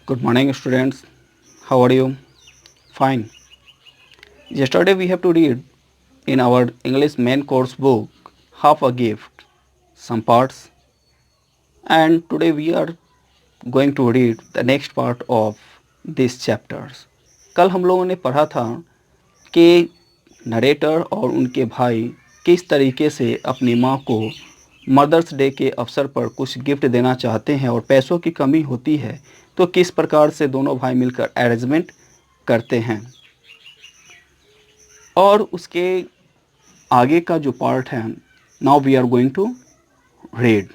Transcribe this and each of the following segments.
Good morning, students. How are you? Fine. Yesterday we have to read in our English main course book Half a Gift, some parts, and today we are going to read the next part of these chapters. कल हम लोगों ने पढ़ा था कि narrator और उनके भाई किस तरीके से अपनी माँ को मदर्स डे के अवसर पर कुछ गिफ्ट देना चाहते हैं और पैसों की कमी होती है तो किस प्रकार से दोनों भाई मिलकर अरेंजमेंट करते हैं। और उसके आगे का जो पार्ट है, now we are going to read.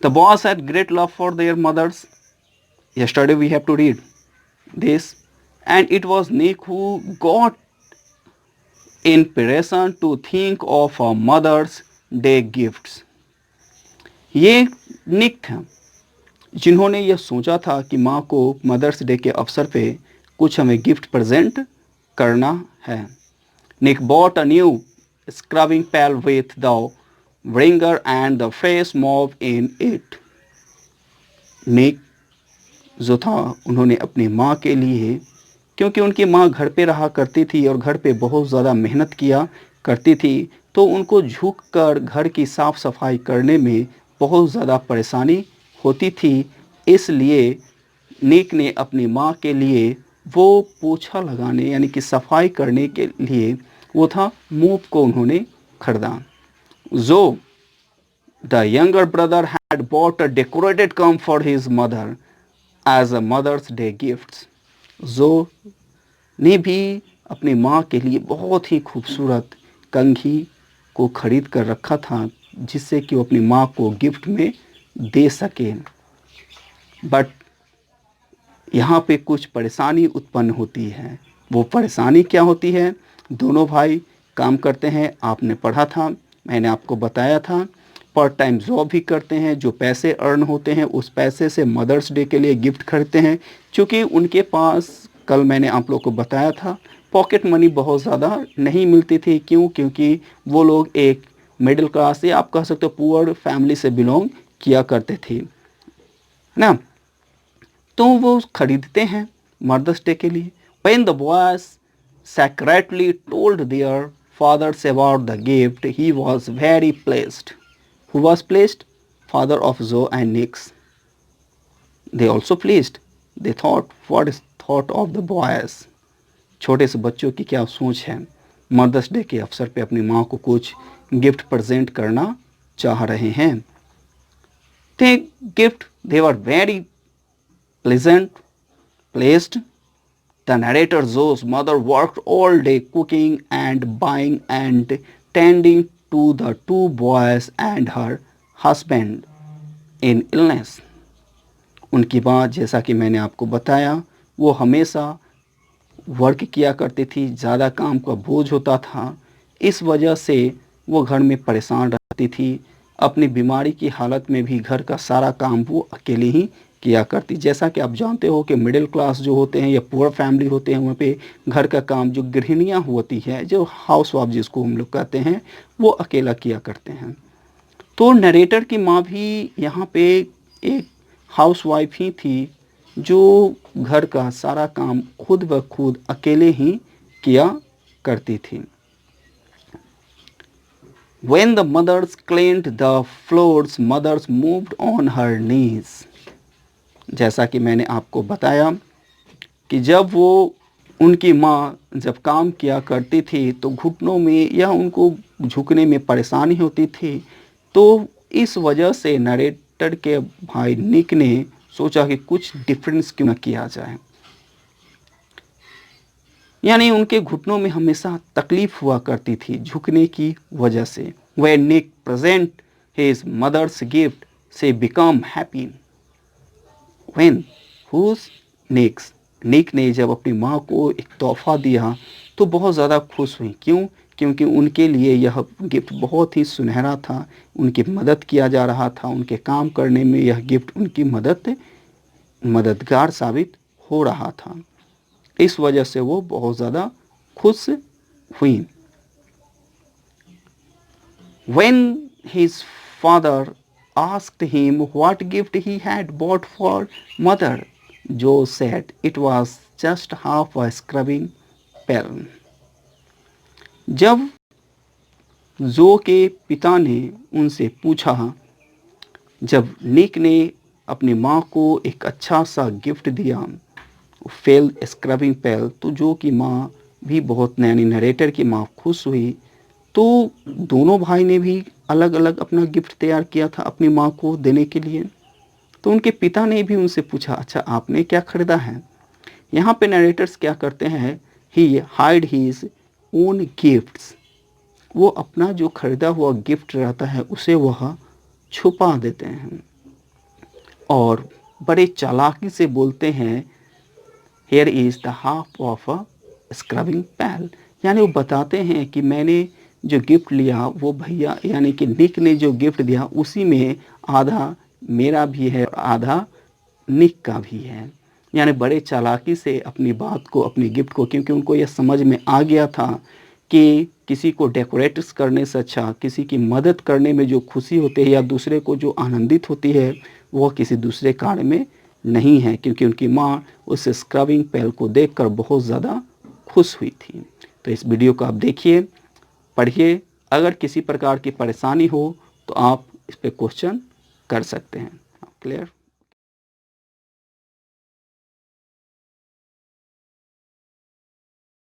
The boys had great love for their mothers. Yesterday we have to read this, and it was Nick who got inspiration to think of a Mother's Day gifts. ये निक था जिन्होंने यह सोचा था कि माँ को mother's day के अवसर पे कुछ हमें गिफ्ट प्रेजेंट करना है। Nick bought a new scrubbing pail with the wringer and the face mop in it. Nick जो था उन्होंने अपनी माँ के लिए, क्योंकि उनकी माँ घर पे रहा करती थी और घर पे बहुत ज़्यादा मेहनत किया करती थी, तो उनको झुककर घर की साफ़ सफाई करने में बहुत ज़्यादा परेशानी होती थी। इसलिए निक ने अपनी माँ के लिए वो पोछा लगाने यानी कि सफाई करने के लिए वो था मोप को उन्होंने खरीदा। जो the younger brother had bought a decorated comb for his mother as a Mother's Day gifts. जो ने भी अपनी माँ के लिए बहुत ही खूबसूरत कंघी को खरीद कर रखा था जिससे कि वो अपनी माँ को गिफ्ट में दे सके। बट यहाँ पे कुछ परेशानी उत्पन्न होती है। वो परेशानी क्या होती है? दोनों भाई काम करते हैं, आपने पढ़ा था, मैंने आपको बताया था। पार्ट टाइम जॉब भी करते हैं, जो पैसे अर्न होते हैं उस पैसे से मदर्स डे के लिए गिफ्ट खरीदते हैं। क्योंकि उनके पास, कल मैंने आप लोग को बताया था, पॉकेट मनी बहुत ज़्यादा नहीं मिलती थी। क्यों? क्योंकि वो लोग एक मिडिल क्लास या आप कह सकते हो पुअर फैमिली से बिलोंग किया करते थे, है ना। तो वो खरीदते हैं मदर्स डे के लिए। When the boys secretly told their fathers about the gift, he was very pleased. Who was pleased? Father of Zoe and Nix. They also pleased. They thought, what is thought of the boys? छोटे से बच्चों की क्या सोच है, mother's day के अवसर पे अपनी माँ को कुछ गिफ्ट प्रेजेंट करना चाह रहे हैं। They gift, they were very pleased. The narrator Zoe's mother worked all day cooking and buying and tending to the two boys and her husband in illness. उनकी माँ, जैसा कि मैंने आपको बताया, वो हमेशा वर्क किया करती थी, ज़्यादा काम का बोझ होता था। इस वजह से वो घर में परेशान रहती थी। अपनी बीमारी की हालत में भी घर का सारा काम वो अकेले ही किया करती। जैसा कि आप जानते हो कि मिडिल क्लास जो होते हैं या पुअर फैमिली होते हैं, वहाँ पे घर का काम जो गृहिणियाँ होती हैं, जो हाउस वाइफ जिसको हम लोग कहते हैं, वो अकेला किया करते हैं। तो नरेटर की माँ भी यहाँ पे एक हाउस वाइफ ही थी जो घर का सारा काम खुद ब खुद अकेले ही किया करती थी। When the mothers cleaned the floors, mothers moved on her knees. जैसा कि मैंने आपको बताया कि जब वो उनकी माँ जब काम किया करती थी तो घुटनों में या उनको झुकने में परेशानी होती थी। तो इस वजह से नरेटर के भाई निक ने सोचा कि कुछ डिफरेंस क्यों ना किया जाए। यानी उनके घुटनों में हमेशा तकलीफ हुआ करती थी झुकने की वजह से। When Nick present his mother's gift, she become happy. When whose Nick's निक ने जब अपनी माँ को एक तोहफा दिया तो बहुत ज़्यादा खुश हुई। क्यों? क्योंकि उनके लिए यह गिफ्ट बहुत ही सुनहरा था, उनकी मदद किया जा रहा था, उनके काम करने में यह गिफ्ट उनकी मददगार साबित हो रहा था। इस वजह से वो बहुत ज़्यादा खुश हुई। When his father asked him what gift he had bought for mother, जो said it was just half a scrubbing pail. जब जो के पिता ने उनसे पूछा, जब निक ने अपनी माँ को एक अच्छा सा गिफ्ट दिया, फेल स्क्रबिंग पेल, तो जो की माँ भी बहुत, यानी नरेटर की माँ खुश हुई। तो दोनों भाई ने भी अलग अलग अपना गिफ्ट तैयार किया था अपनी माँ को देने के लिए। तो उनके पिता ने भी उनसे पूछा, अच्छा आपने क्या खरीदा है? यहाँ पे नरेटर्स क्या करते हैं, ही हाइड हीज ओन गिफ्ट्स, वो अपना जो खरीदा हुआ गिफ्ट रहता है उसे वह छुपा देते हैं और बड़े चालाकी से बोलते हैं, here is the half of a scrubbing pail, यानी वो बताते हैं कि मैंने जो गिफ्ट लिया वो भैया, यानी कि निक ने जो गिफ्ट दिया उसी में आधा मेरा भी है और आधा निक का भी है। यानी बड़े चालाकी से अपनी बात को, अपनी गिफ्ट को, क्योंकि उनको यह समझ में आ गया था कि किसी को डेकोरेट्स करने से अच्छा किसी की मदद करने में जो खुशी होती है या दूसरे को जो आनंदित होती है वह किसी दूसरे कार्य में नहीं है, क्योंकि उनकी माँ उस स्क्रबिंग पेल को देखकर बहुत ज़्यादा खुश हुई थी। तो इस वीडियो को आप देखिए, पढ़िए, अगर किसी प्रकार की परेशानी हो तो आप इस पे क्वेश्चन कर सकते हैं। क्लियर?